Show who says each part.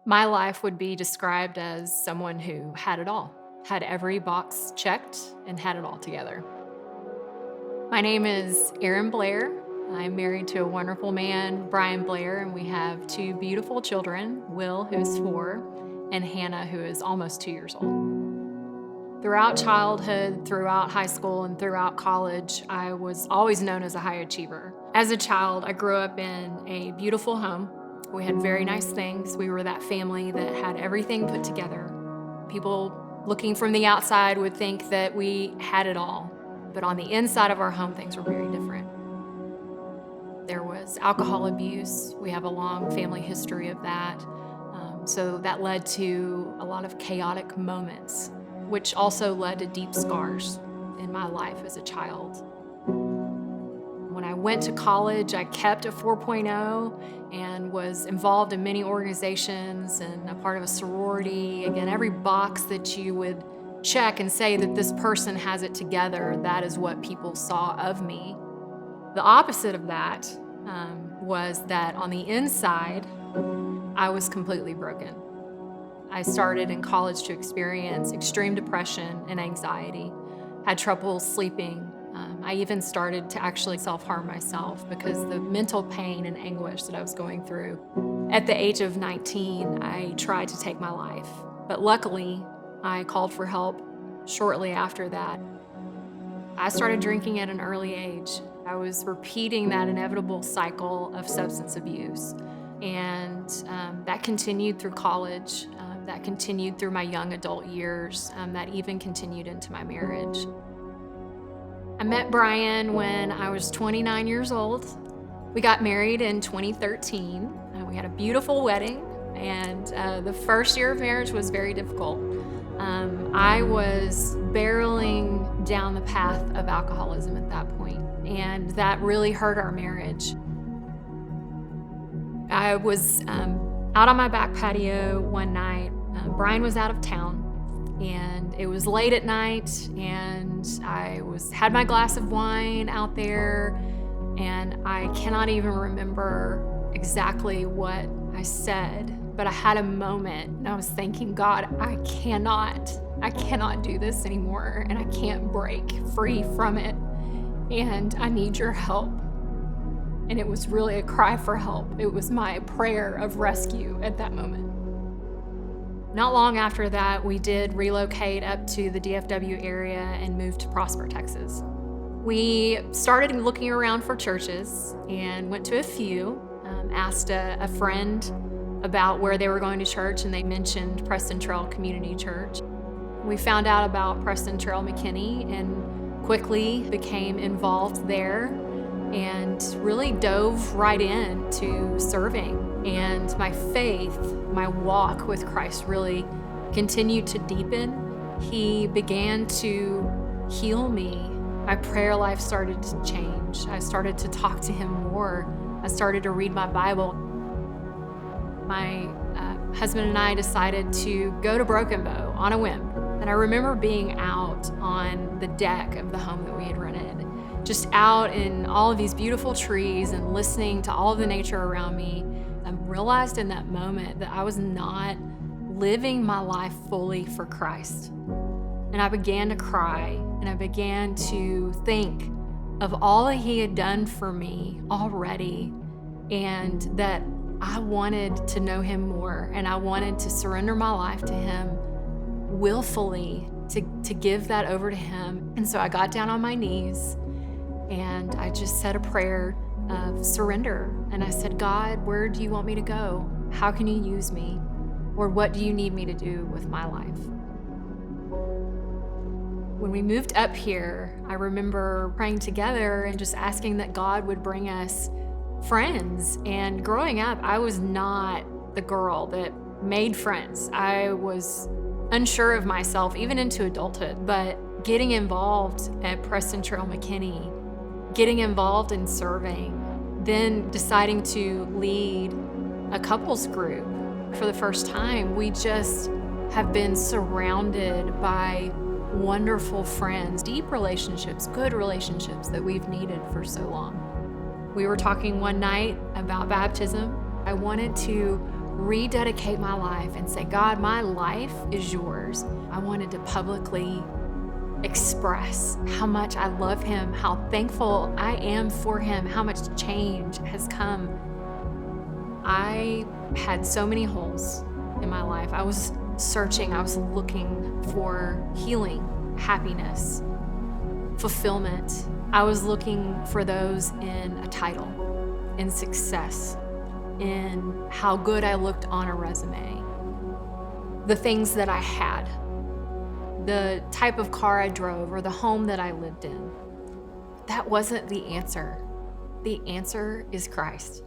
Speaker 1: My life would be described as someone who had it all, had every box checked, and had it all together. My name is Erin Blair. I'm married to a wonderful man, Brian Blair, and we have two beautiful children, Will, who's 4, and Hannah, who is almost 2 years old. Throughout childhood, throughout high school, and throughout college, I was always known as a high achiever. As a child, I grew up in a beautiful home. We had very nice things. We were that family that had everything put together. People looking from the outside would think that we had it all, but on the inside of our home, things were very different. There was alcohol abuse. We have a long family history of that. So that led to a lot of chaotic moments, which also led to deep scars in my life as a child. When I went to college, I kept a 4.0 and was involved in many organizations and a part of a sorority. Again, every box that you would check and say that this person has it together, that is what people saw of me. The opposite of that was that on the inside, I was completely broken. I started in college to experience extreme depression and anxiety, had trouble sleeping. I even started to actually self-harm myself because the mental pain and anguish that I was going through. At the age of 19, I tried to take my life, but luckily, I called for help shortly after that. I started drinking at an early age. I was repeating that inevitable cycle of substance abuse, and that continued through college, that continued through my young adult years, that even continued into my marriage. I met Brian when I was 29 years old. We got married in 2013. We had a beautiful wedding, and the first year of marriage was very difficult. I was barreling down the path of alcoholism at that point, and that really hurt our marriage. I was out on my back patio one night. Brian was out of town, and it was late at night, and I had my glass of wine out there, and I cannot even remember exactly what I said, but I had a moment, and I was thinking, God, I cannot do this anymore, and I can't break free from it, and I need your help. And it was really a cry for help. It was my prayer of rescue at that moment. Not long after that, we did relocate up to the DFW area and moved to Prosper, Texas. We started looking around for churches and went to a few, asked a friend about where they were going to church, and they mentioned Preston Trail Community Church. We found out about Preston Trail McKinney and quickly became involved there and really dove right into serving. And my faith, my walk with Christ really continued to deepen. He began to heal me. My prayer life started to change. I started to talk to him more. I started to read my Bible. My husband and I decided to go to Broken Bow on a whim. And I remember being out on the deck of the home that we had rented, just out in all of these beautiful trees and listening to all of the nature around me. I realized in that moment that I was not living my life fully for Christ. And I began to cry, and I began to think of all that he had done for me already, and that I wanted to know him more, and I wanted to surrender my life to him willfully, to give that over to him. And so I got down on my knees, and I just said a prayer of surrender. And I said, God, where do you want me to go? How can you use me? Or what do you need me to do with my life? When we moved up here, I remember praying together and just asking that God would bring us friends. And growing up, I was not the girl that made friends. I was unsure of myself, even into adulthood, but getting involved at Preston Trail McKinney, getting involved in serving, then deciding to lead a couples group for the first time, we just have been surrounded by wonderful friends, deep relationships, good relationships that we've needed for so long. We were talking one night about baptism. I wanted to rededicate my life and say, God, my life is yours. I wanted to publicly express how much I love him, how thankful I am for him, how much change has come. I had so many holes in my life. I was searching, I was looking for healing, happiness, fulfillment. I was looking for those in a title, in success, in how good I looked on a resume, the things that I had, the type of car I drove, or the home that I lived in. That wasn't the answer. The answer is Christ.